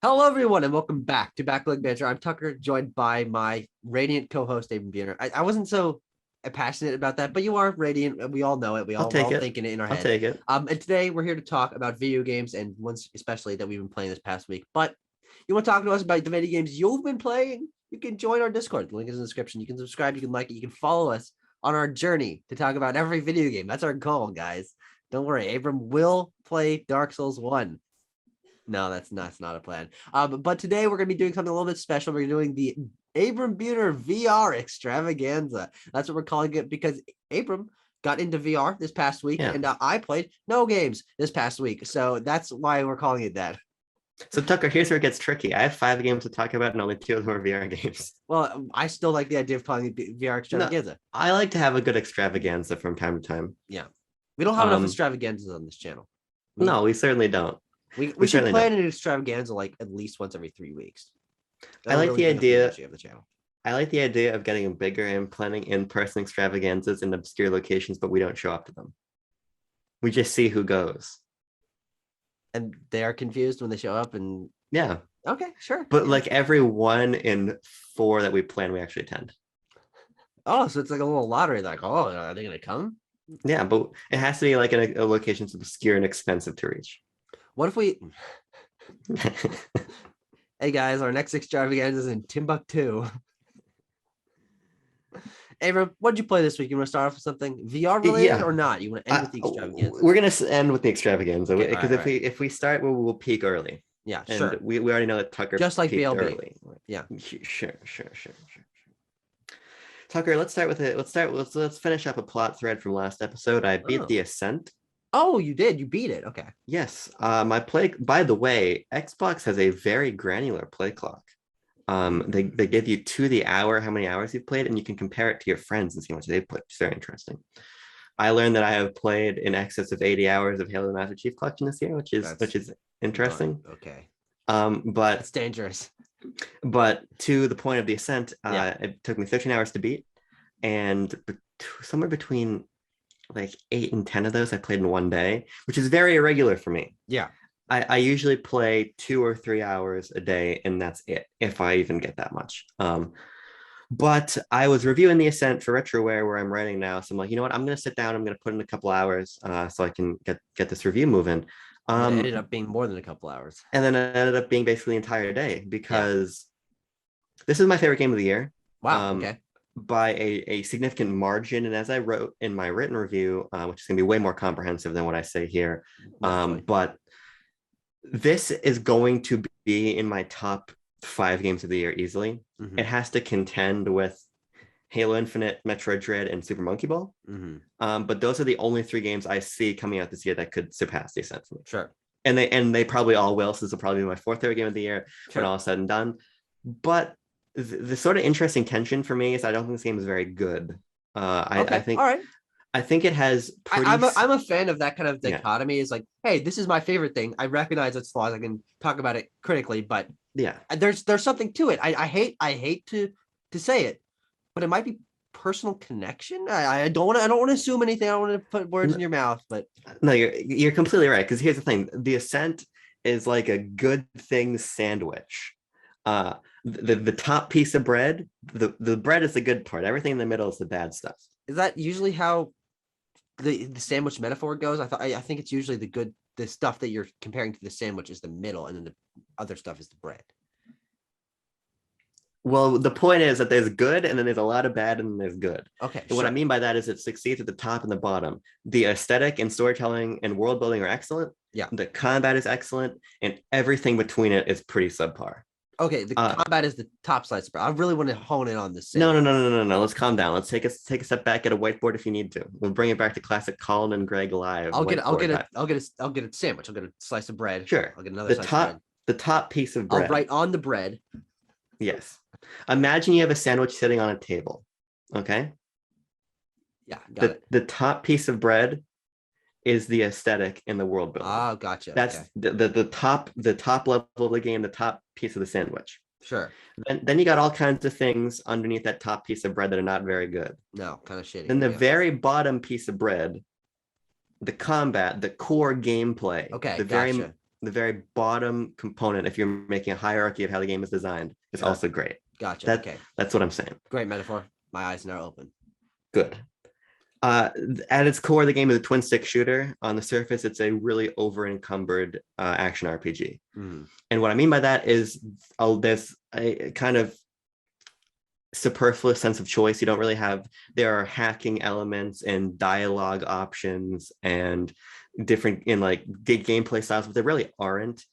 Hello, everyone, and welcome back to Backlog Banter. I'm Tucker, joined by my radiant co-host, ABRAM BUEHNER. I wasn't so passionate about that, but you are radiant. We all know it. I'll We're take all it. thinking it in our I'll head. take it. And today we're here to talk about video games and ones especially that we've been playing this past week. But you want to talk to us about the video games you've been playing? You can join our Discord. The link is in the description. You can subscribe. You can like it. You can follow us on our journey to talk about every video game. That's our goal, guys. Don't worry. Abram will play Dark Souls 1. No, that's not a plan. But today we're going to be doing something a little bit special. We're doing the ABRAM BUEHNER VR extravaganza. That's what we're calling it because Abram got into VR this past week, and I played no games this past week. So that's why we're calling it that. So Tucker, here's where it gets tricky. I have 5 games to talk about, and only 2 of them are VR games. Well, I still like the idea of calling it VR extravaganza. No, I like to have a good extravaganza from time to time. Yeah, we don't have enough extravaganzas on this channel. No, we certainly don't. We should plan an extravaganza like at least once every 3 weeks. I like the idea of the channel. I like the idea of getting bigger and planning in-person extravaganzas in obscure locations, but we don't show up to them. We just see who goes. And they are confused when they show up and yeah. Okay, sure. But like every 1 in 4 that we plan, we actually attend. Oh, so it's like a little lottery, like, oh, are they gonna come? Yeah, but it has to be like in a location that's obscure and expensive to reach. What if we Hey guys, our next extravaganza is in Timbuktu. Abram, what did you play this week? You want to start off with something VR related or not? You want to end with the extravaganza? We're gonna end with the extravaganza because if we start, we'll peak early. Yeah, and sure. We already know that Tucker just like BLB. Early. Yeah, sure. Tucker, let's start with it. Let's finish up a plot thread from last episode. I beat the Ascent. Oh, you did. You beat it. Okay. Yes. My play. By the way, Xbox has a very granular play clock. They give you to the hour how many hours you've played, and you can compare it to your friends and see how much they've played. It's very interesting. I learned that I have played in excess of 80 hours of Halo the Master Chief Collection this year, which is interesting. Okay. But it's dangerous. But to the point of the Ascent, it took me 13 hours to beat, and somewhere between like 8 and 10 of those I played in one day, which is very irregular for me. Yeah. I usually play 2 or 3 hours a day, and that's it, if I even get that much. But I was reviewing the Ascent for RetroWare, where I'm writing now. So I'm like, you know what? I'm going to sit down. I'm going to put in a couple hours so I can get this review moving. It ended up being more than a couple hours. And then it ended up being basically the entire day because this is my favorite game of the year. Wow. Okay. By a significant margin. And as I wrote in my written review, which is going to be way more comprehensive than what I say here, but this is going to be in my top 5 games of the year easily. Mm-hmm. It has to contend with Halo Infinite, Metroid Dread, and Super Monkey Ball. Mm-hmm. But those are the only 3 games I see coming out this year that could surpass the Ascent for me. Sure. And they probably all will. So this will probably be my 4th favorite game of the year when all is said and done. But the sort of interesting tension for me is I don't think this game is very good. I think. All right. I think it has. I'm a fan of that kind of dichotomy. Is like, hey, this is my favorite thing. I recognize its flaws. I can talk about it critically, but there's something to it. I hate to say it, but it might be personal connection. I don't want to assume anything. I don't want to put words in your mouth, but no, you're completely right. Because here's the thing: the Ascent is like a good thing sandwich. The top piece of bread, the bread is the good part. Everything in the middle is the bad stuff. Is that usually how the sandwich metaphor goes? I think it's usually the stuff that you're comparing to the sandwich is the middle, and then the other stuff is the bread. Well, the point is that there's good, and then there's a lot of bad, and then there's good. Okay. And what I mean by that is it succeeds at the top and the bottom. The aesthetic and storytelling and world building are excellent. Yeah. The combat is excellent, and everything between it is pretty subpar. Okay, the combat is the top slice. I really want to hone in on this. No. Let's calm down. Let's take a step back, get a whiteboard if you need to. We'll bring it back to classic Colin and Greg live. I'll get a sandwich. I'll get a slice of bread. Sure. I'll get another slice of bread. The top piece of bread. I'll write on the bread. Yes. Imagine you have a sandwich sitting on a table. Okay. Yeah, got it. The top piece of bread is the aesthetic in the world building. Oh, gotcha. That's the top level of the game, the top piece of the sandwich. Sure. Then you got all kinds of things underneath that top piece of bread that are not very good. No, kind of shitty. Then the very bottom piece of bread, the combat, the core gameplay. Okay, the the very bottom component, if you're making a hierarchy of how the game is designed, is also great. Gotcha. Okay. That's what I'm saying. Great metaphor. My eyes are now open. Good. At its core, the game is a twin stick shooter. On the surface, it's a really over encumbered action RPG. And what I mean by that is there's a kind of superfluous sense of choice. You don't really have, there are hacking elements and dialogue options and different in like gameplay styles, but there really aren't.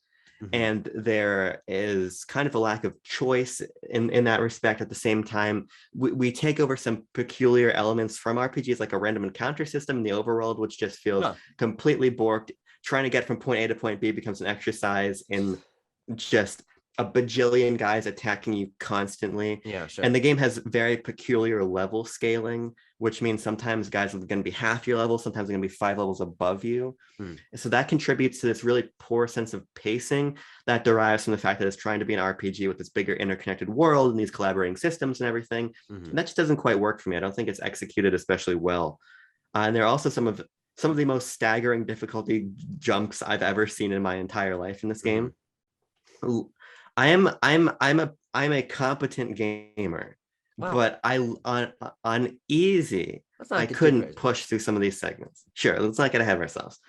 And there is kind of a lack of choice in that respect. At the same time, we take over some peculiar elements from RPGs, like a random encounter system in the overworld, which just feels completely borked. Trying to get from point A to point B becomes an exercise in just a bajillion guys attacking you constantly. And the game has very peculiar level scaling, which means sometimes guys are going to be half your level, sometimes they're going to be 5 levels above you. So that contributes to this really poor sense of pacing that derives from the fact that it's trying to be an RPG with this bigger interconnected world and these collaborating systems and everything. And that just doesn't quite work for me. I don't think it's executed especially well. And there are also some of the most staggering difficulty jumps I've ever seen in my entire life in this game. I'm a competent gamer, but on easy, I couldn't push through some of these segments. Sure, let's not get ahead of ourselves,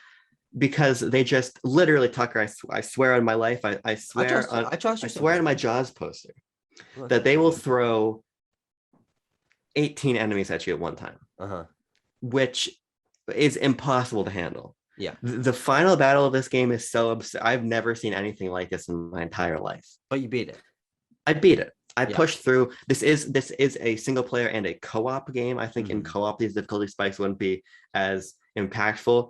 because they just literally, Tucker, I swear on my life, I swear on my Jaws poster that they will throw 18 enemies at you at one time, which is impossible to handle. The final battle of this game is so absurd. I've never seen anything like this in my entire life. But you beat it. I beat it. I pushed through. This is a single player and a co-op game. I think in co-op these difficulty spikes wouldn't be as impactful.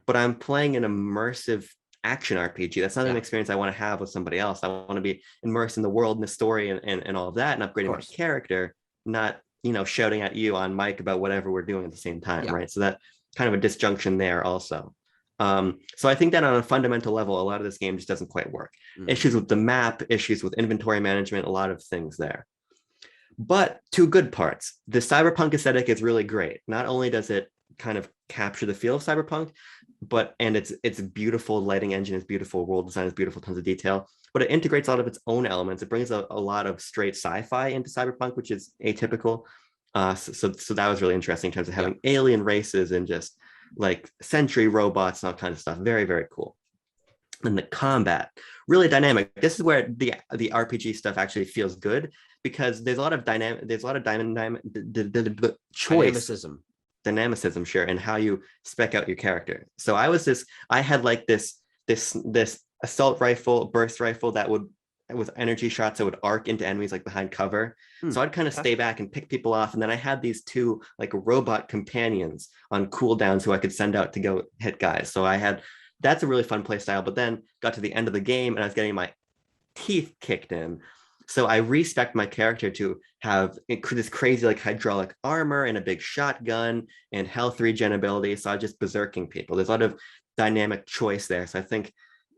But I'm playing an immersive action RPG. That's not an experience I want to have with somebody else. I want to be immersed in the world and the story and all of that, and upgrading my character, not shouting at you on mic about whatever we're doing at the same time, right? So that kind of a disjunction there also. So I think that on a fundamental level, a lot of this game just doesn't quite work. Issues with the map, issues with inventory management, a lot of things there. But two good parts. The cyberpunk aesthetic is really great. Not only does it kind of capture the feel of cyberpunk, and its beautiful lighting engine is beautiful, world design is beautiful, tons of detail, but it integrates a lot of its own elements. It brings a lot of straight sci-fi into cyberpunk, which is atypical. So that was really interesting in terms of having alien races and just like sentry robots and all kinds of stuff. Very, very cool. And the combat, really dynamic. This is where the RPG stuff actually feels good, because there's a lot of dynamicism, sure, and how you spec out your character. So I had like this assault rifle, burst rifle that would, with energy shots that would arc into enemies like behind cover. So I'd kind of stay back and pick people off, and then I had these 2 like robot companions on cooldowns who I could send out to go hit guys. So that's a really fun play style. But then got to the end of the game and I was getting my teeth kicked in. So I respect my character to have this crazy like hydraulic armor and a big shotgun and health regen ability. So I just berserking people. There's a lot of dynamic choice there. So I think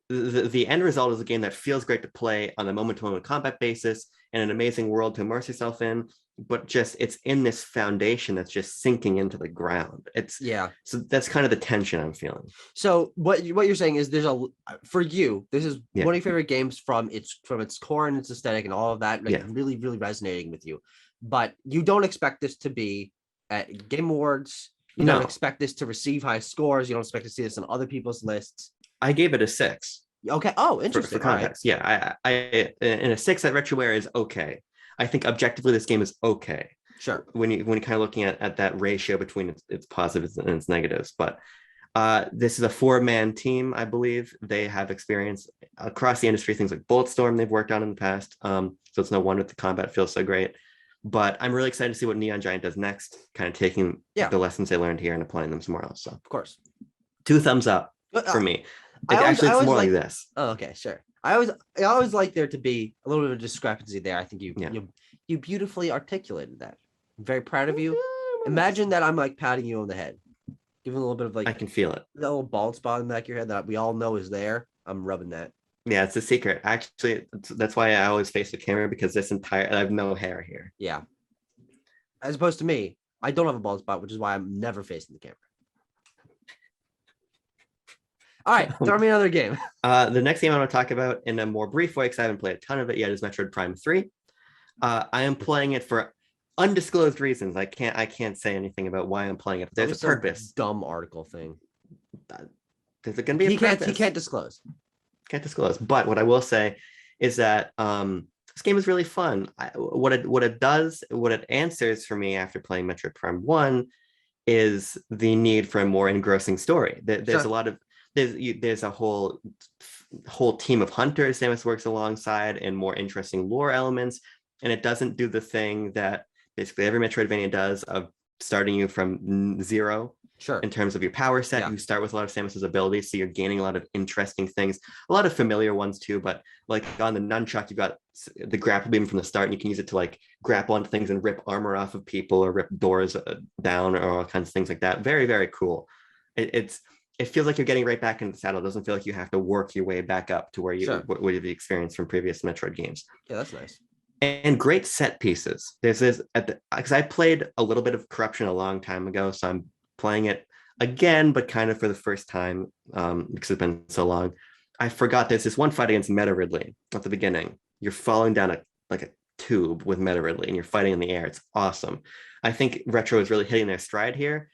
the end result is a game that feels great to play on a moment-to-moment combat basis and an amazing world to immerse yourself in, but just it's in this foundation that's just sinking into the ground. So that's kind of the tension I'm feeling. So what you're saying is for you, this is one of your favorite games from its core and its aesthetic and all of that, really, really resonating with you. But you don't expect this to be at Game Awards. You don't expect this to receive high scores. You don't expect to see this on other people's lists. I gave it a 6. Okay. Oh, interesting. For context. I in a 6 at Retroware is okay. I think objectively this game is okay. Sure. When you're kind of looking at that ratio between its positives and its negatives. But this is a 4-man team, I believe. They have experience across the industry, things like Bulletstorm they've worked on in the past. So it's no wonder the combat feels so great. But I'm really excited to see what Neon Giant does next, kind of taking the lessons they learned here and applying them somewhere else. So of course. 2 thumbs up for me. It's more like this. Oh, okay, sure. I always like there to be a little bit of discrepancy there. I think you beautifully articulated that. I'm very proud of you. Imagine that I'm like patting you on the head, giving a little bit of like, I can feel it. The little bald spot in the back of your head that we all know is there. I'm rubbing that. Yeah, it's a secret. Actually, that's why I always face the camera, because I have no hair here. Yeah. As opposed to me, I don't have a bald spot, which is why I'm never facing the camera. All right, throw me another game. The next game I want to talk about in a more brief way, because I haven't played a ton of it yet, is Metroid Prime 3. I am playing it for undisclosed reasons. I can't say anything about why I'm playing it, but there's a purpose. Dumb article thing. There's going to be a purpose. He can't disclose. Can't disclose. But what I will say is that this game is really fun. What it answers for me after playing Metroid Prime 1 is the need for a more engrossing story. There's a lot of there's a whole team of hunters Samus works alongside, and more interesting lore elements. And it doesn't do the thing that basically every Metroidvania does of starting you from zero. Sure. In terms of your power set, you start with a lot of Samus's abilities, so you're gaining a lot of interesting things, a lot of familiar ones too. But like on the nunchuck, you got the grapple beam from the start, and you can use it to like grapple onto things and rip armor off of people or rip doors down or all kinds of things like that. Very, very cool. It feels like you're getting right back into the saddle. It doesn't feel like you have to work your way back up to where what you've experienced from previous Metroid games. Yeah, that's nice. And great set pieces. There's this because I played a little bit of Corruption a long time ago, so I'm playing it again, but kind of for the first time because it's been so long. I forgot there's this one fight against Meta Ridley at the beginning. You're falling down a tube with Meta Ridley, and you're fighting in the air. It's awesome. I think Retro is really hitting their stride here.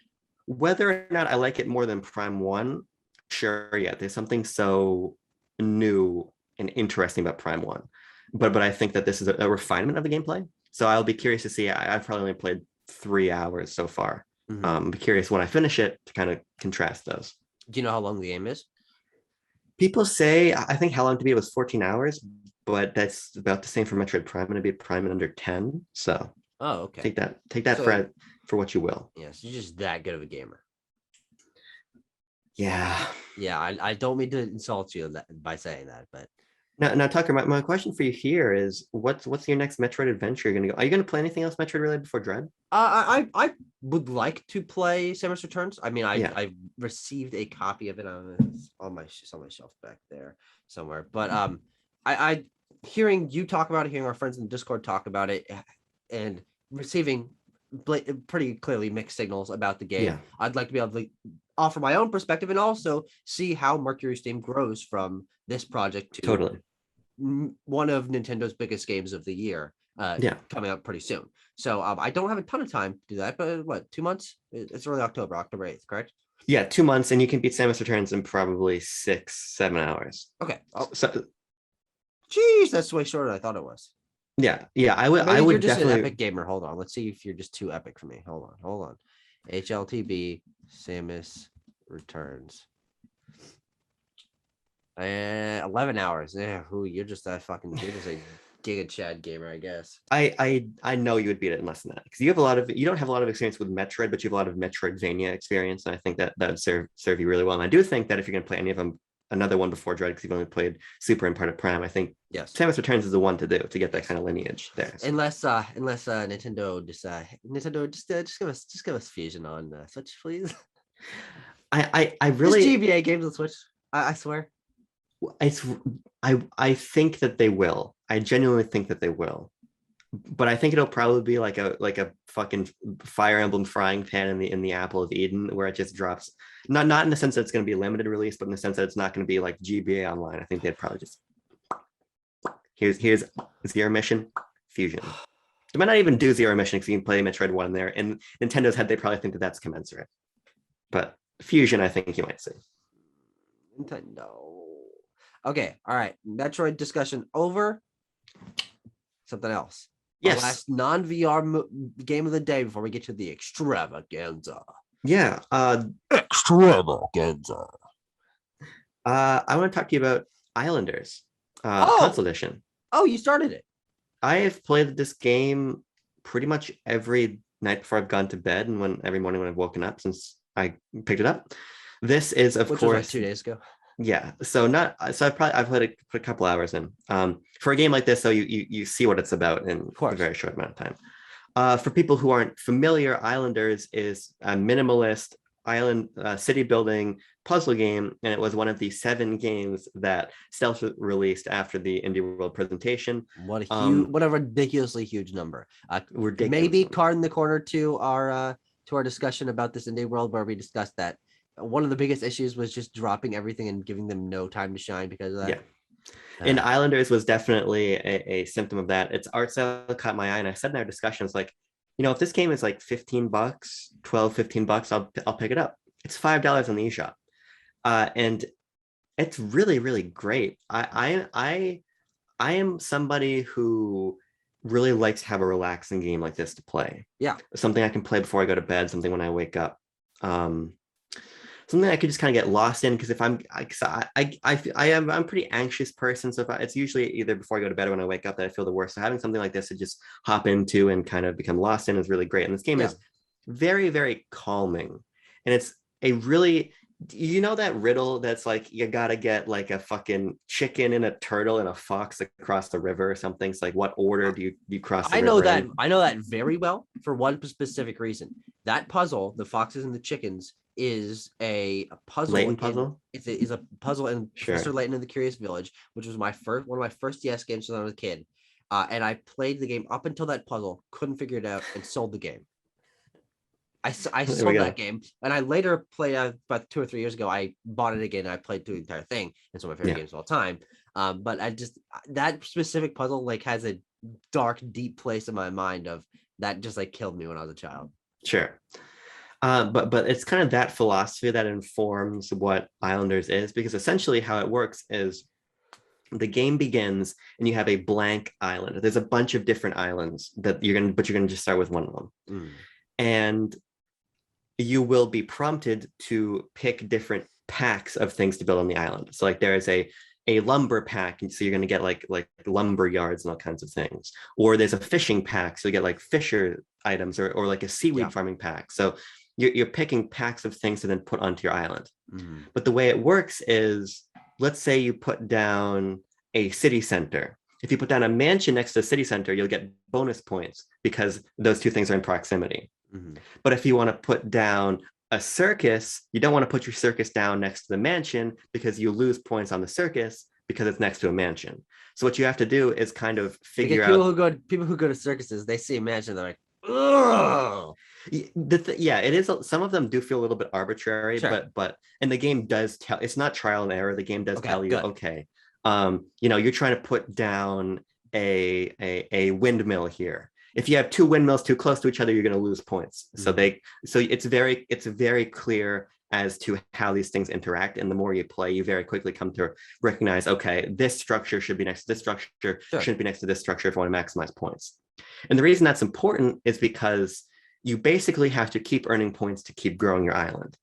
Whether or not I like it more than Prime 1, sure, yeah, there's something so new and interesting about Prime 1. But I think that this is a refinement of the gameplay. So I'll be curious to see. I've probably only played 3 hours so far. I'm curious when I finish it to kind of contrast those. Do you know how long the game is? People say, I think how long to beat was 14 hours, but that's about the same for Metroid Prime. I'm going to beat Prime in under 10. So okay. Take that for what you will. Yes, you're just that good of a gamer. Yeah. Yeah, I don't mean to insult you by saying that, but Now, Tucker, my question for you here is, what's your next Metroid adventure you're going to go? Are you going to play anything else Metroid related before Dread? I would like to play Samus Returns. I mean, I received a copy of it on my shelf back there somewhere. But I hearing you talk about it, hearing our friends in the Discord talk about it, and receiving pretty clearly mixed signals about the game. Yeah. I'd like to be able to offer my own perspective and also see how Mercury Steam grows from this project to one of Nintendo's biggest games of the year coming out pretty soon. So I don't have a ton of time to do that, but what, 2 months? It's early October 8th, correct? Yeah, 2 months, and you can beat Samus Returns in probably 6-7 hours. Okay. Geez, that's way shorter than I thought it was. Yeah, I would you're just definitely an epic gamer. Hold on, let's see if you're just too epic for me. Hold on. HLTB Samus Returns. 11 hours. Yeah, you're just a Giga Chad gamer, I guess. I know you would beat it in less than that because you don't have a lot of experience with Metroid, but you have a lot of Metroidvania experience, and I think that would serve you really well. And I do think that if you're going to play any of them, another one before Dread, because you've only played Super and part of Prime, I think Samus Returns is the one to do to get that kind of lineage there. So. Unless Nintendo just give us Fusion on Switch, please. I really just GBA games on Switch. I swear. I think that they will. I genuinely think that they will. But I think it'll probably be like a fucking Fire Emblem frying pan in the Apple of Eden, where it just drops. Not in the sense that it's going to be a limited release, but in the sense that it's not going to be like GBA Online. I think they'd probably just here's Zero Mission Fusion. They might not even do Zero Mission because you can play Metroid 1 there. In Nintendo's head, they probably think that that's commensurate. But Fusion, I think you might see. Nintendo. Okay, all right. Metroid discussion over. Something else. Yes. Our last non-VR game of the day before we get to the extravaganza. Yeah. Extravaganza. I want to talk to you about Islanders console edition. Oh, you started it. I have played this game pretty much every night before I've gone to bed and every morning when I've woken up since I picked it up. This is, of course, was like 2 days ago. Yeah, I've played a couple hours in. For a game like this, though, you see what it's about in a very short amount of time. For people who aren't familiar, Islanders is a minimalist island city building puzzle game, and it was one of the 7 games that Stealth released after the Indie World presentation. What a ridiculously huge number. Maybe card in the corner to our discussion about this Indie World, where we discussed that one of the biggest issues was just dropping everything and giving them no time to shine because of that. Yeah. And Islanders was definitely a symptom of that. Its art style caught my eye, and I said in our discussions, like, if this game is like $15, $12, $15, I'll pick it up. It's $5 on the eShop, and it's really, really great. I am somebody who really likes to have a relaxing game like this to play. Yeah, something I can play before I go to bed, something when I wake up. Something I could just kind of get lost in, because if I'm a pretty anxious person, so it's usually either before I go to bed or when I wake up that I feel the worst. So having something like this to just hop into and kind of become lost in is really great. And this game is very, very calming, and it's a really, that riddle that's like you gotta get like a fucking chicken and a turtle and a fox across the river or something. It's like, what order do you cross the river in? I know that very well for one specific reason. That puzzle, the foxes and the chickens, is a puzzle. Layton puzzle? It is a puzzle in Professor Layton and the Curious Village, which was one of my first DS games when I was a kid. And I played the game up until that puzzle, couldn't figure it out, and sold the game. I sold that game, and I later played about 2 or 3 years ago. I bought it again, and I played through the entire thing. It's one of my favorite games of all time. But that specific puzzle like has a dark, deep place in my mind of that just like killed me when I was a child. Sure. But it's kind of that philosophy that informs what Islanders is, because essentially how it works is the game begins and you have a blank island. There's a bunch of different islands but you're gonna just start with one of them. And you will be prompted to pick different packs of things to build on the island. So like there's a lumber pack, and so you're going to get like lumber yards and all kinds of things. Or there's a fishing pack, so you get like fisher items, or like a seaweed farming pack. So you're picking packs of things to then put onto your island. But the way it works is, let's say you put down a city center. If you put down a mansion next to the city center, you'll get bonus points because those two things are in proximity. But if you want to put down a circus, you don't want to put your circus down next to the mansion because you lose points on the circus because it's next to a mansion. So what you have to do is kind of figure out. People who go to circuses, they see a mansion, they're like, ugh. It is. Some of them do feel a little bit arbitrary, but and the game does tell. It's not trial and error. The game does tell you, okay, you're trying to put down a windmill here. If you have two windmills too close to each other, you're going to lose points. So it's very clear as to how these things interact. And the more you play, you very quickly come to recognize, okay, this structure should be next to this structure, shouldn't be next to this structure if I want to maximize points. And the reason that's important is because you basically have to keep earning points to keep growing your island.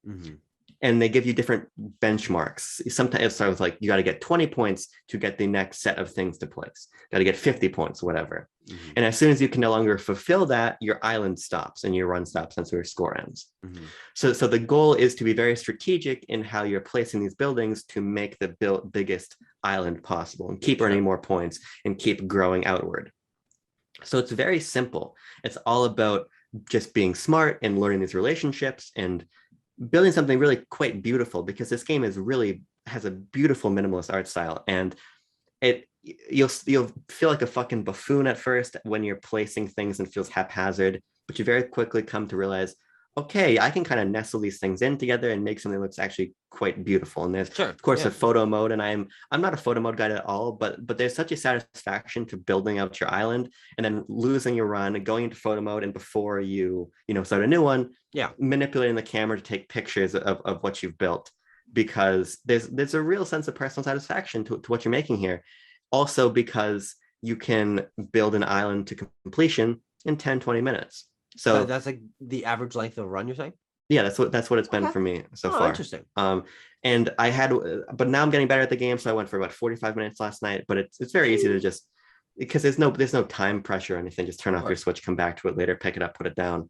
And they give you different benchmarks. Sometimes it starts with like, you got to get 20 points to get the next set of things to place. Got to get 50 points, whatever. And as soon as you can no longer fulfill that, your island stops and your run stops, and so your score ends. So the goal is to be very strategic in how you're placing these buildings to make the biggest island possible and keep earning more points and keep growing outward. So it's very simple. It's all about just being smart and learning these relationships and building something really quite beautiful, because this game has a beautiful minimalist art style, and you'll feel like a fucking buffoon at first when you're placing things and feels haphazard, but you very quickly come to realize, okay, I can kind of nestle these things in together and make something that looks actually quite beautiful. And there's of course a photo mode, and I'm not a photo mode guy at all, but there's such a satisfaction to building out your island and then losing your run and going into photo mode, and before you start a new one, manipulating the camera to take pictures of what you've built, because there's a real sense of personal satisfaction to what you're making here. Also because you can build an island to completion in 10-20 minutes. So that's like the average length of a run, you're saying? Yeah, that's what it's been for me so far. Interesting. And but now I'm getting better at the game, so I went for about 45 minutes last night. But it's very easy to just, because there's no time pressure or anything. Just turn off your Switch, come back to it later, pick it up, put it down.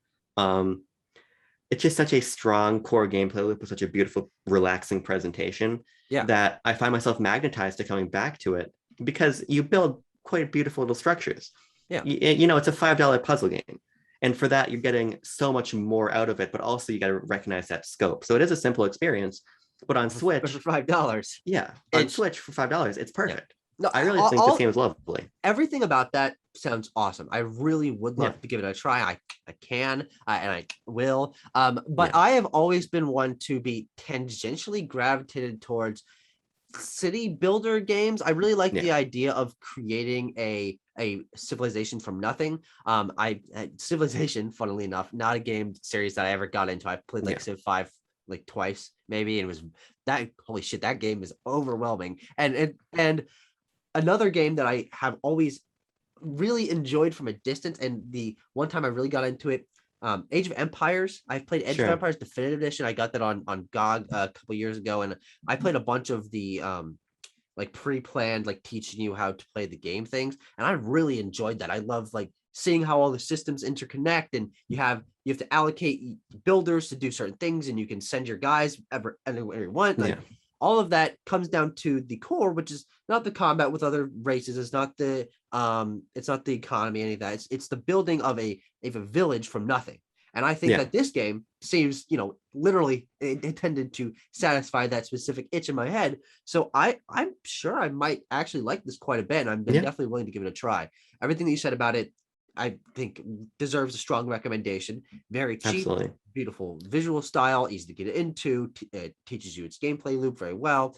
It's just such a strong core gameplay loop with such a beautiful, relaxing presentation that I find myself magnetized to coming back to it, because you build quite beautiful little structures. Yeah, it's a $5 puzzle game. And for that, you're getting so much more out of it, but also you got to recognize that scope. So it is a simple experience, but on Switch for $5. Yeah, on Switch for $5, it's perfect. No, I really think this game is lovely. Everything about that sounds awesome. I really would love Yeah. to give it a try. I can, and I will. But Yeah. I have always been one to be tangentially gravitated towards city builder games. I really like Yeah. the idea of creating a civilization from nothing. Civilization, funnily enough, not a game series that I ever got into. I played like Yeah. Civ 5 like twice, maybe, and it was that holy shit, that game is overwhelming. And another game that I have always really enjoyed from a distance, and the one time I really got into it, Age of Empires. I've played Age of Sure. Empires Definitive Edition. I got that on GOG a couple years ago, and I played a bunch of the like pre-planned, like teaching you how to play the game things, and I really enjoyed that. I love like seeing how all the systems interconnect, and you have to allocate builders to do certain things, and you can send your guys anywhere you want. Like Yeah. all of that comes down to the core, which is not the combat with other races. It's not the economy, any of that. It's the building of a village from nothing. And I think Yeah. that this game seems, literally intended to satisfy that specific itch in my head. So I'm sure I might actually like this quite a bit. And I'm Yeah. definitely willing to give it a try. Everything that you said about it, I think deserves a strong recommendation. Very cheap, Absolutely. beautiful visual style, easy to get into, teaches you its gameplay loop very well.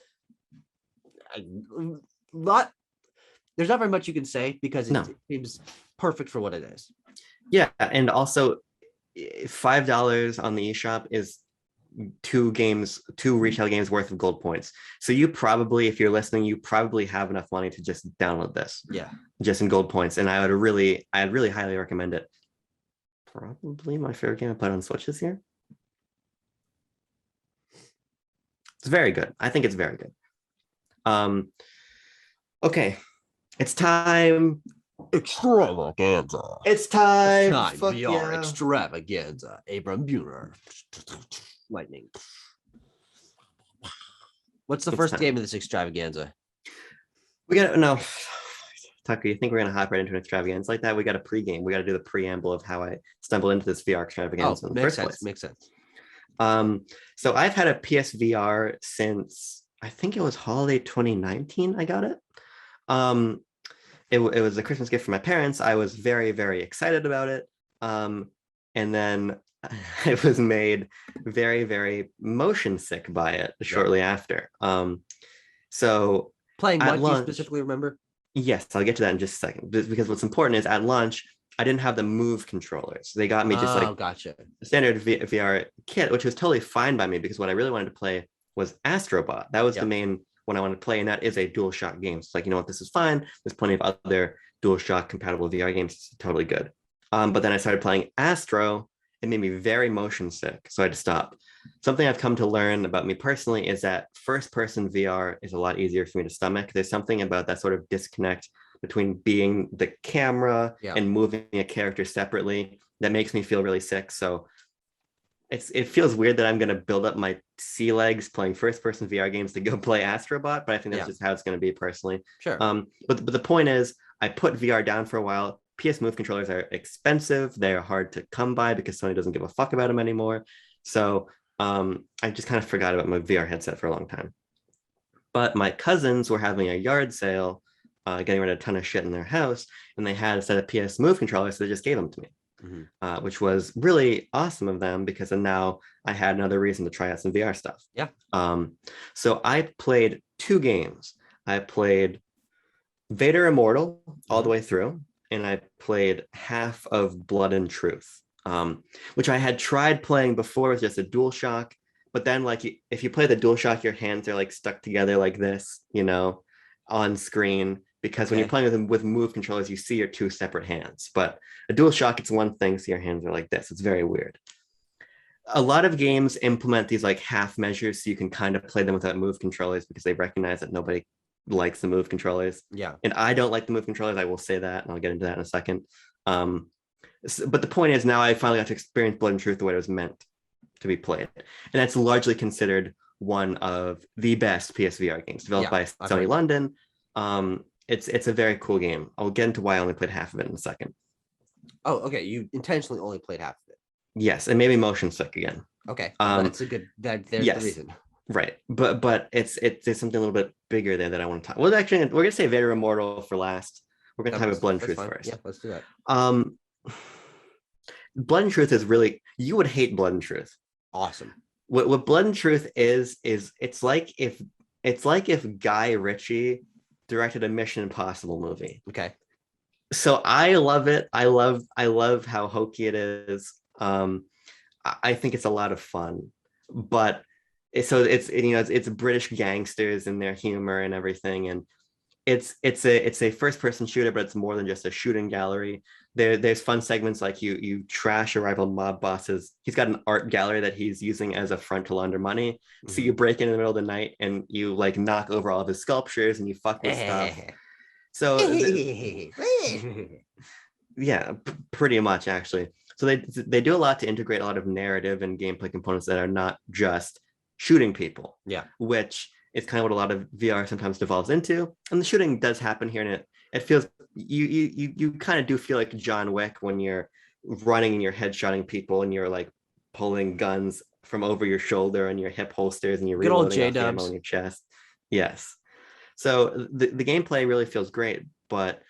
There's not very much you can say because it seems perfect for what it is. Yeah, and also $5 on the eShop is two retail games worth of gold points. So you probably, if you're listening, you probably have enough money to just download this. Yeah. Just in gold points. And I'd really highly recommend it. Probably my favorite game I played on Switch this year. It's very good. I think it's very good. Okay. It's time. Extravaganza. It's time. VR yeah. Extravaganza. ABRAM BUEHNER. Lightning. What's the first game of this extravaganza? We got no. Tucker, you think we're gonna hop right into an extravaganza like that? We got a pregame. We got to do the preamble of how I stumbled into this VR extravaganza in the first place. Makes sense. So I've had a PSVR since I think it was holiday 2019. I got it. It was a Christmas gift from my parents. I was very, very excited about it. And then I was made very, very motion sick by it shortly after. So playing what, do you specifically remember? Yes, I'll get to that in just a second. Because what's important is at lunch, I didn't have the Move controllers. They got me just gotcha. The standard VR kit, which was totally fine by me because what I really wanted to play was Astrobot. That was the main one I wanted to play, and that is a DualShock game. So it's like, you know what, this is fine. There's plenty of other DualShock compatible VR games. It's totally good. But then I started playing Astro. It made me very motion sick, so I had to stop. Something I've come to learn about me personally is that first-person VR is a lot easier for me to stomach. There's something about that sort of disconnect between being the camera and moving a character separately that makes me feel really sick. So it feels weird that I'm going to build up my sea legs playing first-person VR games to go play Astrobot, but I think that's just how it's going to be personally. Sure. But the point is, I put VR down for a while. PS Move controllers are expensive. They're hard to come by because Sony doesn't give a fuck about them anymore. So I just kind of forgot about my VR headset for a long time. But my cousins were having a yard sale, getting rid of a ton of shit in their house, and they had a set of PS Move controllers, so they just gave them to me, which was really awesome of them because then now I had another reason to try out some VR stuff. Yeah. So I played 2 games. I played Vader Immortal all the way through, and I played half of Blood and Truth, which I had tried playing before with just a DualShock. But then, like, if you play the DualShock, your hands are like stuck together like this, you know, on screen. Because when you're playing with Move controllers, you see your 2 separate hands. But a DualShock, it's one thing, so your hands are like this. It's very weird. A lot of games implement these like half measures so you can kind of play them without Move controllers because they recognize that nobody likes the Move controllers. Yeah. And I don't like the Move controllers. I will say that, and I'll get into that in a second. But the point is, now I finally got to experience Blood and Truth the way it was meant to be played. And that's largely considered one of the best PSVR games developed by Sony London. It's a very cool game. I'll get into why I only played half of it in a second. Oh, okay. You intentionally only played half of it. Yes, and maybe motion sick again. Okay, that's a good. There's the reason. Right, but there's something a little bit bigger there that I want to talk. Well, actually, we're gonna say Vader Immortal for last. We're gonna talk about Blood and Truth first. Yeah, let's do that. Blood and Truth is really, you would hate Blood and Truth. Awesome. What Blood and Truth is it's like if Guy Ritchie directed a Mission Impossible movie. Okay. So I love it. I love how hokey it is. I think it's a lot of fun, but it's British gangsters and their humor and everything, and it's a first person shooter, but it's more than just a shooting gallery. There's fun segments like you trash a rival mob bosses. He's got an art gallery that he's using as a front to launder money. Mm-hmm. So you break in the middle of the night and you like knock over all of his sculptures and you fuck with stuff. So yeah, pretty much actually. So they do a lot to integrate a lot of narrative and gameplay components that are not just shooting people. Yeah, which is kind of what a lot of VR sometimes devolves into. And the shooting does happen here, and it feels you kind of do feel like John Wick when you're running and you're headshotting people and you're like pulling guns from over your shoulder and your hip holsters and you're reloading off ammo in your chest. Yes. So the gameplay really feels great, but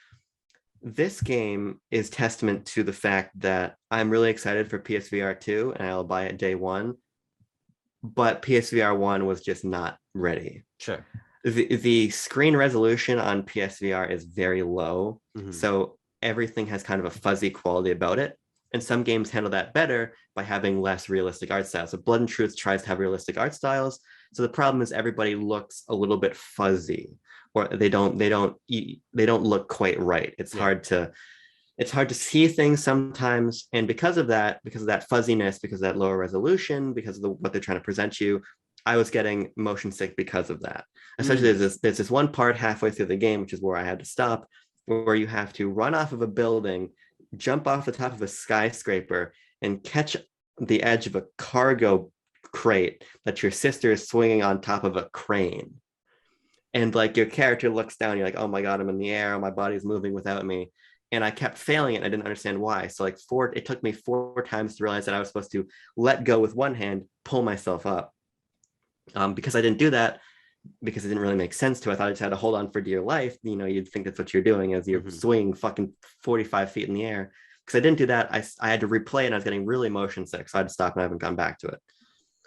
this game is testament to the fact that I'm really excited for PSVR 2 and I'll buy it day one, but PSVR 1 was just not ready. Sure. The screen resolution on PSVR is very low, so everything has kind of a fuzzy quality about it. And some games handle that better by having less realistic art styles. So Blood and Truth tries to have realistic art styles. So the problem is everybody looks a little bit fuzzy, or they don't look quite right. It's hard to see things sometimes. And because of that fuzziness, because of that lower resolution, because of what they're trying to present you, I was getting motion sick because of that. Especially there's this one part halfway through the game, which is where I had to stop, where you have to run off of a building, jump off the top of a skyscraper, and catch the edge of a cargo crate that your sister is swinging on top of a crane. And like your character looks down, you're like, oh my God, I'm in the air, my body's moving without me. And I kept failing it, and I didn't understand why. So like it took me 4 times to realize that I was supposed to let go with one hand, pull myself up. Because I didn't do that, because it didn't really make sense to. I thought I just had to hold on for dear life. You know, you'd think that's what you're doing as you're swinging fucking 45 feet in the air. Because I didn't do that. I had to replay it, and I was getting really motion sick. So I had to stop, and I haven't gone back to it.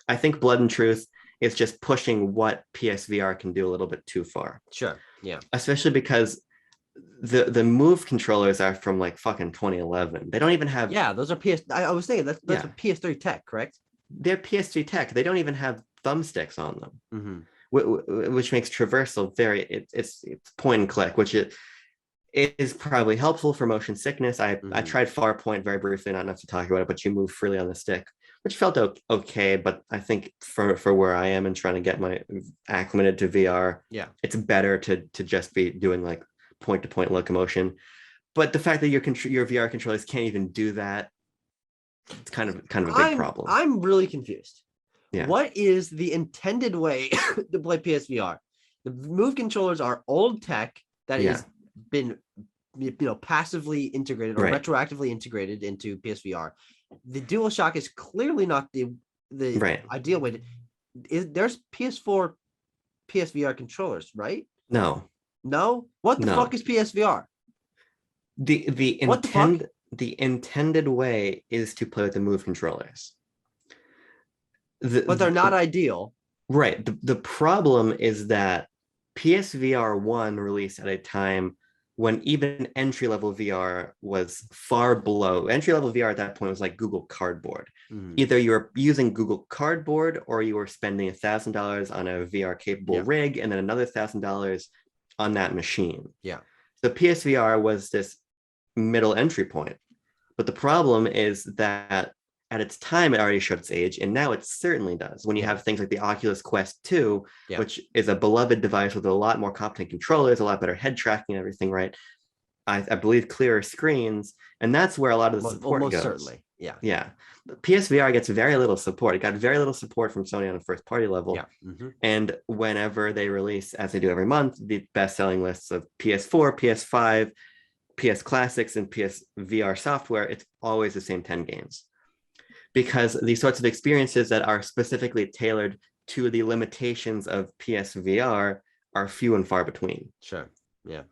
I think Blood and Truth is just pushing what PSVR can do a little bit too far. Sure. Yeah. Especially because the Move controllers are from like fucking 2011. They don't even have. Yeah, those are I was thinking that's a PS3 tech, correct? They're PS3 tech. They don't even have thumbsticks on them, which makes traversal it's point and click, which it is probably helpful for motion sickness. I tried Farpoint very briefly, not enough to talk about it, but you move freely on the stick, which felt okay. But I think for where I am and trying to get my acclimated to VR, it's better to just be doing like point to point locomotion. But the fact that your VR controllers can't even do that, it's kind of a big problem. I'm really confused. Yeah. What is the intended way to play PSVR? The Move controllers are old tech that has been, passively integrated or retroactively integrated into PSVR. The DualShock is clearly not the ideal way to. There's PS4 PSVR controllers, right? No. What the fuck is PSVR? The intended way is to play with the Move controllers. But they're not ideal. Right. The problem is that PSVR 1 released at a time when even entry-level VR was far below. Entry-level VR at that point was like Google Cardboard. Either you're using Google Cardboard or you were spending $1,000 on a VR-capable rig and then another $1,000 on that machine. Yeah. So PSVR was this middle entry point. But the problem is that at its time, it already showed its age, and now it certainly does. When you have things like the Oculus Quest 2, which is a beloved device with a lot more competent controllers, a lot better head tracking and everything, right? I believe clearer screens, and that's where a lot of the support goes. Most certainly, yeah. Yeah. PSVR gets very little support. It got very little support from Sony on a first-party level. Yeah. And whenever they release, as they do every month, the best-selling lists of PS4, PS5, PS Classics, and PSVR software, it's always the same 10 games. Because these sorts of experiences that are specifically tailored to the limitations of PSVR are few and far between. Sure. Yeah.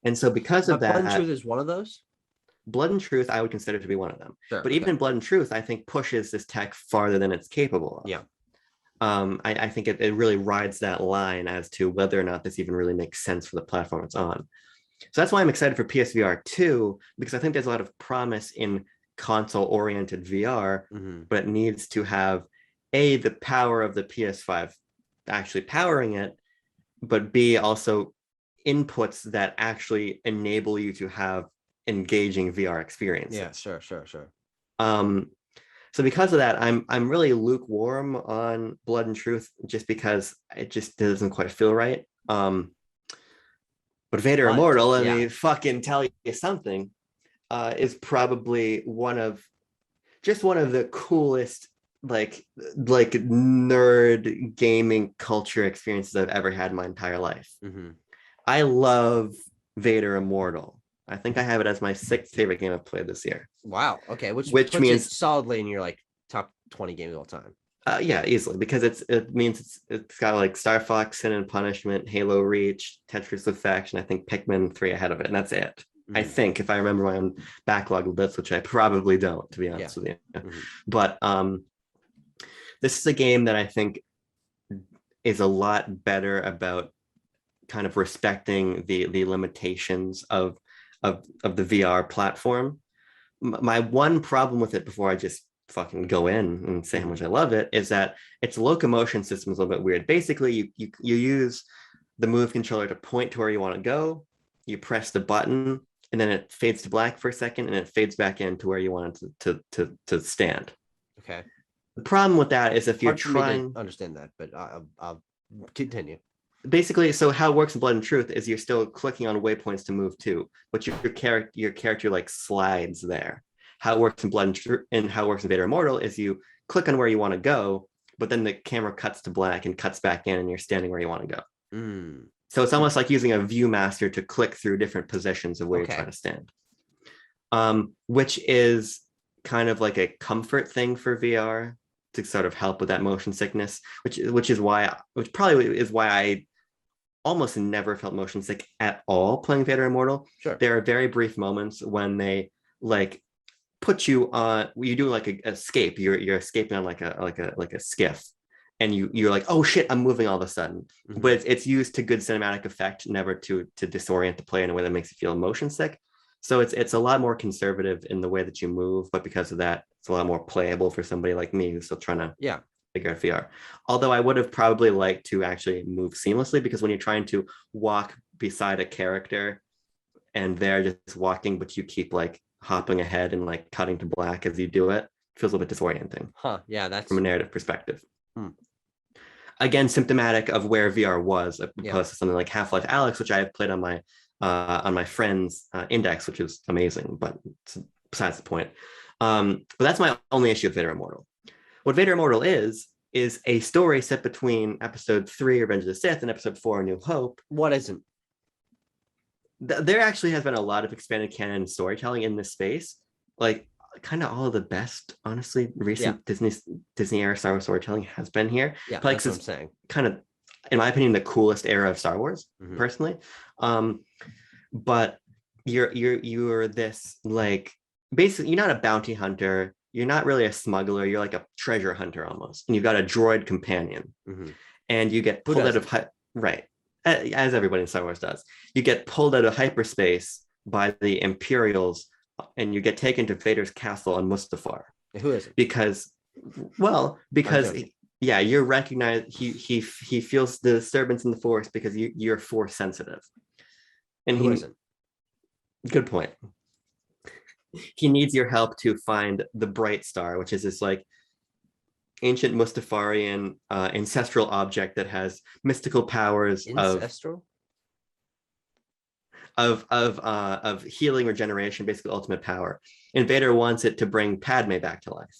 And so because of But Blood and that, Truth is one of those. Blood and Truth, I would consider to be one of them. Sure. But even Blood and Truth, I think pushes this tech farther than it's capable of. Yeah. I think it really rides that line as to whether or not this even really makes sense for the platform it's on. So that's why I'm excited for PSVR 2, because I think there's a lot of promise in console-oriented VR, but it needs to have A, the power of the PS5 actually powering it, but B, also inputs that actually enable you to have engaging VR experiences. Yeah, sure. So because of that, I'm really lukewarm on Blood and Truth, just because it just doesn't quite feel right. But Vader Immortal, let me fucking tell you something, is probably one of the coolest like nerd gaming culture experiences I've ever had in my entire life. I love Vader Immortal. I think I have it as my 6th favorite game I've played this year. Wow. Okay. Which means it solidly in your like top 20 games of all time. Yeah, easily, because it means it's got like Star Fox, Sin and Punishment, Halo Reach, Tetris Effect, and I think Pikmin 3 ahead of it, and that's it. I think, if I remember my own backlog list, which I probably don't, to be honest with you. But this is a game that I think is a lot better about kind of respecting the limitations of the VR platform. My one problem with it, before I just fucking go in and say how much I love it, is that its locomotion system is a little bit weird. Basically, you use the move controller to point to where you want to go, you press the button, and then it fades to black for a second, and it fades back into where you want it to stand. Okay. The problem with that is if you're trying to understand that, but I'll continue. Basically, so how it works in Blood and Truth is you're still clicking on waypoints to move to, but your character like slides there. How it works in Blood and Truth and how it works in Vader Immortal is you click on where you want to go, but then the camera cuts to black and cuts back in, and you're standing where you want to go. So it's almost like using a ViewMaster to click through different positions of where you're trying to stand, which is kind of like a comfort thing for VR to sort of help with that motion sickness, which probably is why I almost never felt motion sick at all playing Vader Immortal. Sure. There are very brief moments when they like put you on, you do like a escape, you're escaping on like a skiff, and you're like, oh shit, I'm moving all of a sudden. But it's used to good cinematic effect, never to disorient the player in a way that makes you feel motion sick. So it's a lot more conservative in the way that you move, but because of that, it's a lot more playable for somebody like me who's still trying to figure out VR. Although I would have probably liked to actually move seamlessly, because when you're trying to walk beside a character and they're just walking, but you keep like hopping ahead and like cutting to black as you do it, feels a little bit disorienting. Yeah, that's from a narrative perspective. Again, symptomatic of where VR was, opposed to something like Half-Life Alyx, which I have played on my friend's index, which is amazing, but it's besides the point. But that's my only issue with Vader Immortal. What Vader Immortal is a story set between episode 3, Revenge of the Sith, and episode 4, A New Hope. What isn't? There actually has been a lot of expanded canon storytelling in this space. Like, kind of all of the best, honestly, recent Disney era Star Wars storytelling has been here. Yeah, like, that's what I'm saying. Kind of, in my opinion, the coolest era of Star Wars, personally. But you're this, like, basically, you're not a bounty hunter. You're not really a smuggler. You're like a treasure hunter almost. And you've got a droid companion. And you get pulled out of as everybody in Star Wars does. You get pulled out of hyperspace by the Imperials, and you get taken to Vader's castle on Mustafar. Who is it? Because you're recognized. He feels the disturbance in the Force because you're Force sensitive. And who isn't? Good point. He needs your help to find the Bright Star, which is this like ancient Mustafarian ancestral object that has mystical powers of healing, regeneration, basically ultimate power. And Vader wants it to bring Padme back to life.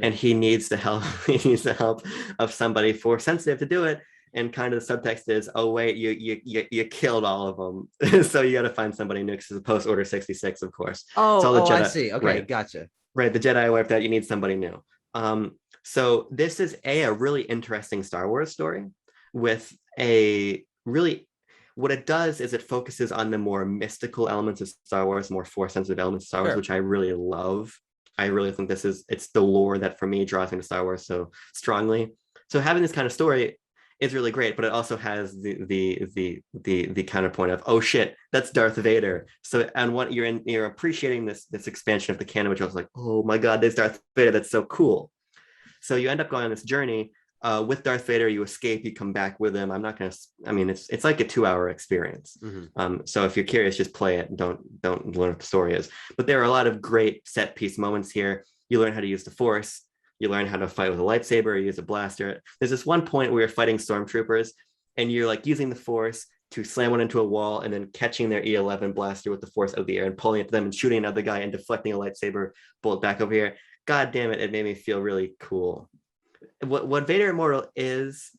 And he needs the help. He needs the help of somebody Force sensitive to do it. And kind of the subtext is, oh wait, you killed all of them, so you got to find somebody new. Because it's post Order 66, of course. I see. Okay, gotcha. Right, the Jedi wiped out. You need somebody new. So this is a really interesting Star Wars story with a really, what it does is it focuses on the more mystical elements of Star Wars, more force sensitive elements of Star Wars, Sure. which I really love. I really think it's the lore that for me draws me to Star Wars so strongly. So having this kind of story is really great, but it also has the counterpoint of, oh shit, that's Darth Vader. So and what you're appreciating this expansion of the canon, which I was like, oh my god, there's Darth Vader, that's so cool. So you end up going on this journey with Darth Vader. You escape, you come back with him. I'm not gonna. I mean, it's like a 2-hour experience. So if you're curious, just play it. Don't learn what the story is. But there are a lot of great set piece moments here. You learn how to use the Force. You learn how to fight with a lightsaber. You use a blaster. There's this one point where you're fighting stormtroopers, and you're like using the Force to slam one into a wall and then catching their E11 blaster with the Force out of the air and pulling it to them and shooting another guy and deflecting a lightsaber bullet back over here. God damn it, it made me feel really cool. What Vader Immortal is,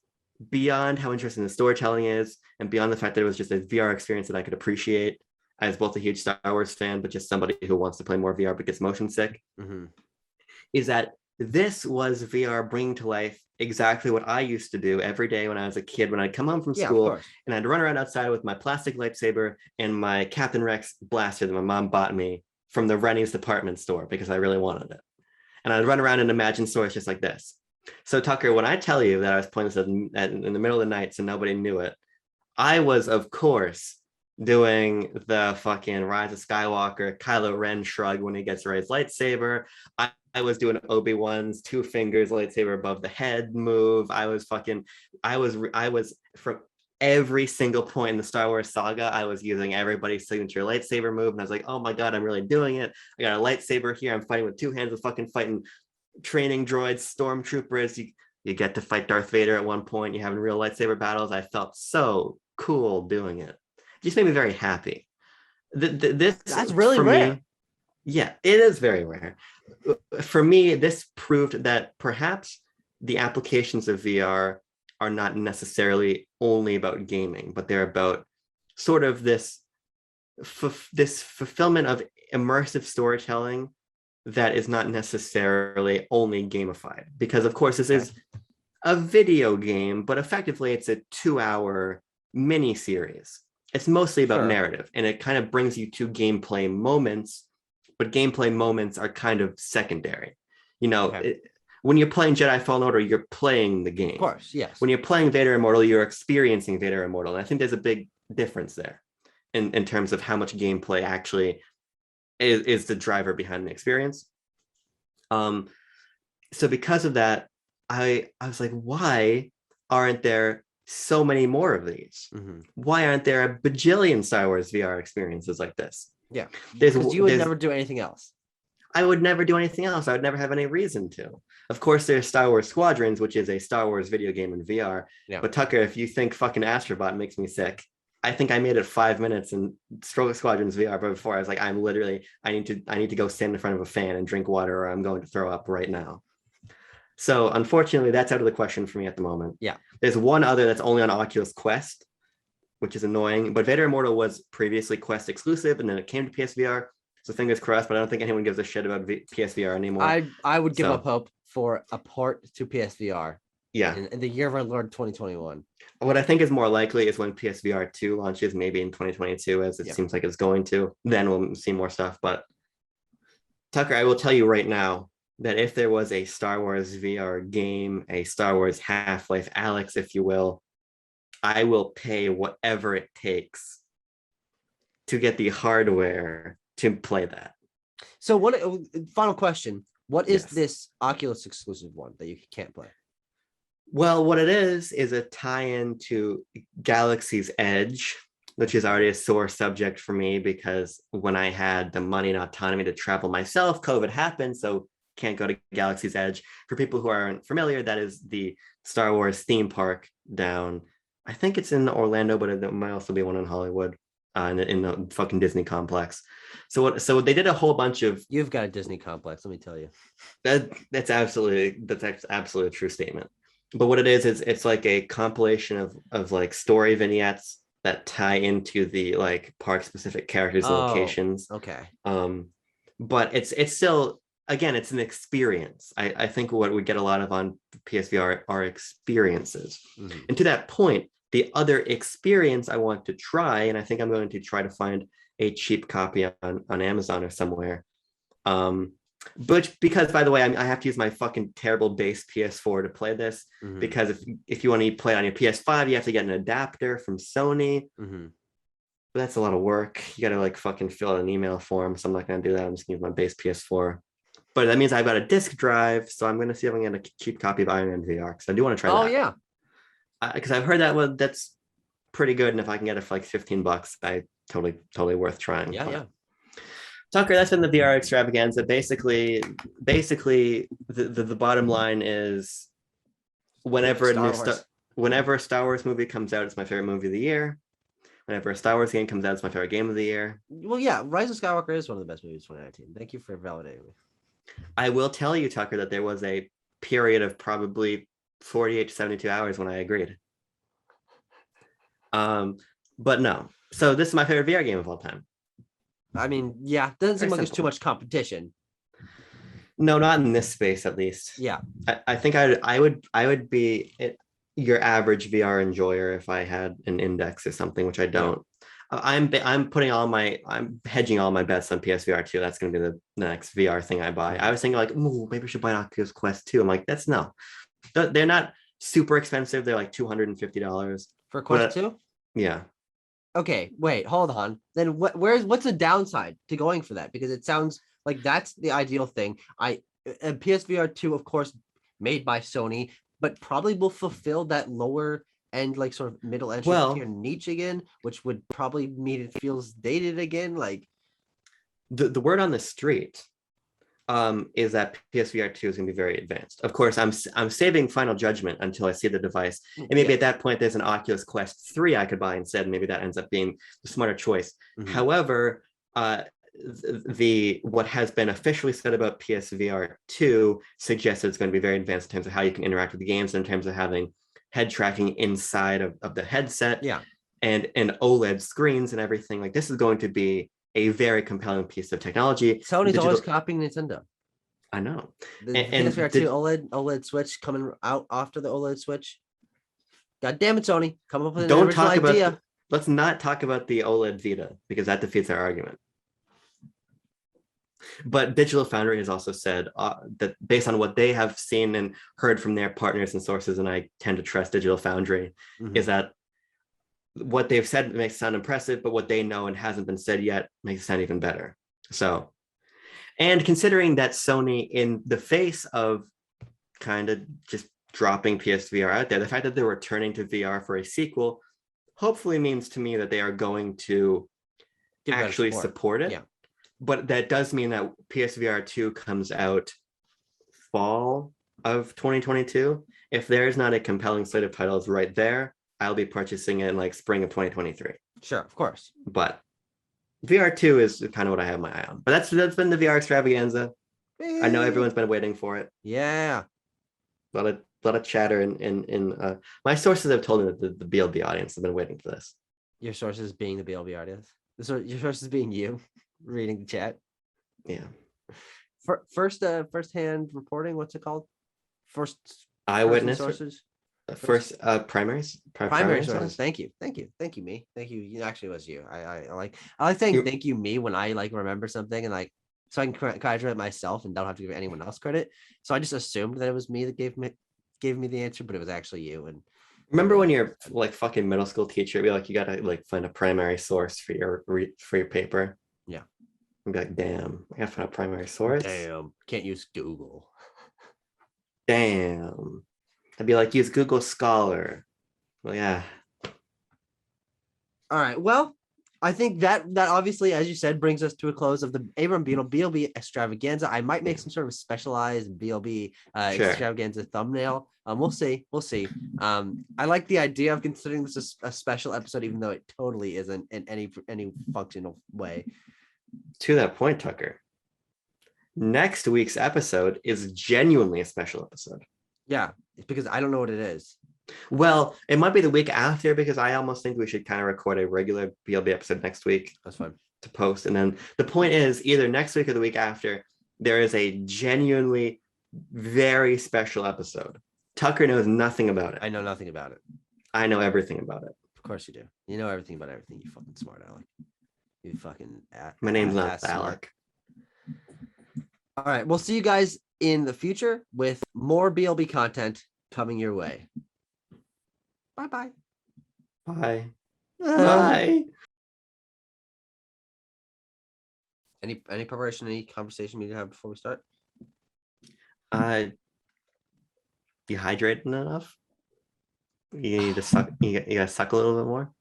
beyond how interesting the storytelling is, and beyond the fact that it was just a VR experience that I could appreciate as both a huge Star Wars fan, but just somebody who wants to play more VR but gets motion sick, is that this was VR bringing to life exactly what I used to do every day when I was a kid, when I'd come home from school and I'd run around outside with my plastic lightsaber and my Captain Rex blaster that my mom bought me from the Rennie's department store because I really wanted it. And I'd run around and imagine stories just like this. So Tucker, when I tell you that I was playing this in the middle of the night so nobody knew it, I was, of course, doing the fucking Rise of Skywalker, Kylo Ren shrug when he gets Rey's lightsaber. I was doing Obi-Wan's 2 fingers lightsaber above the head move. I was from every single point in the Star Wars saga, I was using everybody's signature lightsaber move. And I was like, oh my God, I'm really doing it. I got a lightsaber here. I'm fighting with 2 hands. I'm fucking fighting training droids, stormtroopers. You get to fight Darth Vader at one point. You're having real lightsaber battles. I felt so cool doing it. It just made me very happy. That's really rare. Me, yeah, it is very rare. For me, this proved that perhaps the applications of VR are not necessarily only about gaming, but they're about sort of this fulfillment of immersive storytelling that is not necessarily only gamified. Because of course, this is a video game, but effectively it's a 2-hour mini series. It's mostly about narrative, and it kind of brings you to gameplay moments, but gameplay moments are kind of secondary. You know, when you're playing Jedi Fallen Order, you're playing the game. Of course, yes. When you're playing Vader Immortal, you're experiencing Vader Immortal. And I think there's a big difference there in terms of how much gameplay actually is the driver behind the experience. So because of that, I was like, why aren't there so many more of these? Why aren't there a bajillion Star Wars VR experiences like this? Yeah, because you would never do anything else. I would never do anything else. I would never have any reason to. Of course, there's Star Wars Squadrons, which is a Star Wars video game in VR. Yeah. But Tucker, if you think fucking Astrobot makes me sick, I think I made it 5 minutes in Squadrons VR. But before I was like, I need to go stand in front of a fan and drink water, or I'm going to throw up right now. So unfortunately, that's out of the question for me at the moment. Yeah. There's one other that's only on Oculus Quest, which is annoying. But Vader Immortal was previously Quest exclusive, and then it came to PSVR. So fingers crossed, but I don't think anyone gives a shit about PSVR anymore. I would give up hope for a port to PSVR. Yeah. In the year of our Lord 2021. What I think is more likely is when PSVR 2 launches, maybe in 2022, as it seems like it's going to, then we'll see more stuff. But Tucker, I will tell you right now that if there was a Star Wars VR game, a Star Wars Half-Life Alyx, if you will, I will pay whatever it takes to get the hardware to play that. So final question, what is this Oculus exclusive one that you can't play? Well, what it is a tie-in to Galaxy's Edge, which is already a sore subject for me because when I had the money and autonomy to travel myself, COVID happened, so can't go to Galaxy's Edge. For people who aren't familiar, that is the Star Wars theme park down, I think it's in Orlando, but there might also be one in Hollywood, in the fucking Disney complex. So they did a whole bunch of... You've got a Disney complex, let me tell you. That's absolutely a true statement. But what it is it's like a compilation of like story vignettes that tie into the like park specific characters and locations. Okay. But it's still again, it's an experience. I think what we get a lot of on PSVR are experiences. Mhm. And to that point, the other experience I want to try, and I think I'm going to try to find a cheap copy on Amazon or somewhere. But because, by the way, I have to use my fucking terrible base PS4 to play this, Mhm. because if you want to play it on your PS5, you have to get an adapter from Sony. Mhm. But that's a lot of work. You got to like fucking fill out an email form. So I'm not going to do that. I'm just going to use my base PS4. But that means I've got a disc drive. So I'm going to see if I can get a cheap copy of Iron Man VR, because I do want to try that. Oh, yeah. Because I've heard that one, that's pretty good. And if I can get it for like $15, totally worth trying. Yeah, but. yeah. Tucker, that's been the VR extravaganza. Basically, the bottom line is whenever a Star Wars movie comes out, it's my favorite movie of the year. Whenever a Star Wars game comes out, it's my favorite game of the year. Well, yeah, Rise of Skywalker is one of the best movies of 2019. Thank you for validating me. I will tell you, Tucker, that there was a period of probably 48 to 72 hours when I agreed. But no. So this is my favorite VR game of all time. I mean, yeah, doesn't seem Very like there's simple. too much competition. No, not in this space, at least. Yeah. I think I would be your average VR enjoyer if I had an index or something, which I don't. I'm hedging all my bets on PSVR 2. That's going to be the next VR thing I buy. I was thinking like, ooh, maybe I should buy an Oculus Quest 2. I'm like, they're not super expensive. They're like $250 For Quest 2? Yeah. Okay, wait, hold on. Then what's the downside to going for that? Because it sounds like that's the ideal thing. PSVR 2, of course, made by Sony, but probably will fulfill that lower end, like sort of middle entry tier niche again, which would probably mean it feels dated again. Like the word on the street is that PSVR 2 is going to be very advanced. Of course, I'm saving final judgment until I see the device. And maybe at that point, there's an Oculus Quest 3 I could buy instead. And maybe that ends up being the smarter choice. Mm-hmm. However, what has been officially said about PSVR 2 suggests that it's going to be very advanced in terms of how you can interact with the games, in terms of having head tracking inside of the headset, and OLED screens and everything. Like, this is going to be a very compelling piece of technology. Sony's always copying Nintendo. I know. The PSVR 2 OLED Switch coming out after the OLED Switch. God damn it, Sony. Come up with an original idea. Let's not talk about the OLED Vita, because that defeats our argument. But Digital Foundry has also said that based on what they have seen and heard from their partners and sources, and I tend to trust Digital Foundry, is that what they've said makes it sound impressive, but what they know and hasn't been said yet makes it sound even better. So, and considering that Sony, in the face of kind of just dropping PSVR out there, the fact that they're returning to VR for a sequel hopefully means to me that they are going to actually support it. Yeah. But that does mean that PSVR 2 comes out fall of 2022. If there's not a compelling slate of titles right there, I'll be purchasing it in like spring of 2023. Sure, of course. But VR 2 is kind of what I have my eye on. But that's been the VR extravaganza. I know everyone's been waiting for it. Yeah. A lot of chatter in my sources have told me that the BLB audience has been waiting for this. Your sources being the BLB audience? Your sources being you reading the chat? Yeah. First-hand reporting, what's it called? First eyewitness sources? First primaries. Primary sources. Thank you, me. Thank you. It actually was you. I like saying thank you, me, when I like remember something and like so I can congratulate myself and don't have to give anyone else credit. So I just assumed that it was me that gave me the answer, but it was actually you. And remember when you're like fucking middle school teacher, it'd be like, you gotta like find a primary source for your paper. Yeah. I'd be like, damn, I gotta find a primary source. Damn, can't use Google. Damn. I'd be like, use Google Scholar. Well, yeah. All right. Well, I think that obviously, as you said, brings us to a close of the ABRAM BLB extravaganza. I might make some sort of specialized BLB extravaganza thumbnail. We'll see. I like the idea of considering this a special episode, even though it totally isn't in any functional way. To that point, Tucker, next week's episode is genuinely a special episode. Yeah, it's because I don't know what it is. Well, it might be the week after, because I almost think we should kind of record a regular BLB episode next week. That's fine. To post. And then the point is, either next week or the week after, there is a genuinely very special episode. Tucker knows nothing about it. I know nothing about it. I know everything about it. Of course you do. You know everything about everything. You fucking smart Alec. You fucking. My name's not smart. Alec. All right. We'll see you guys in the future with more BLB content coming your way. Bye-bye. Bye. Bye. Any preparation, any conversation we need to have before we start? You hydrated enough? You need to suck. You gotta suck a little bit more.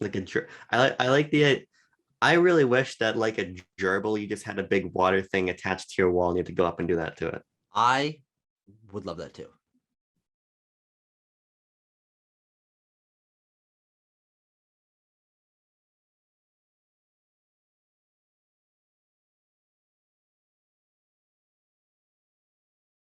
Like a I like the. I really wish that like a gerbil, you just had a big water thing attached to your wall and you had to go up and do that to it. I would love that too.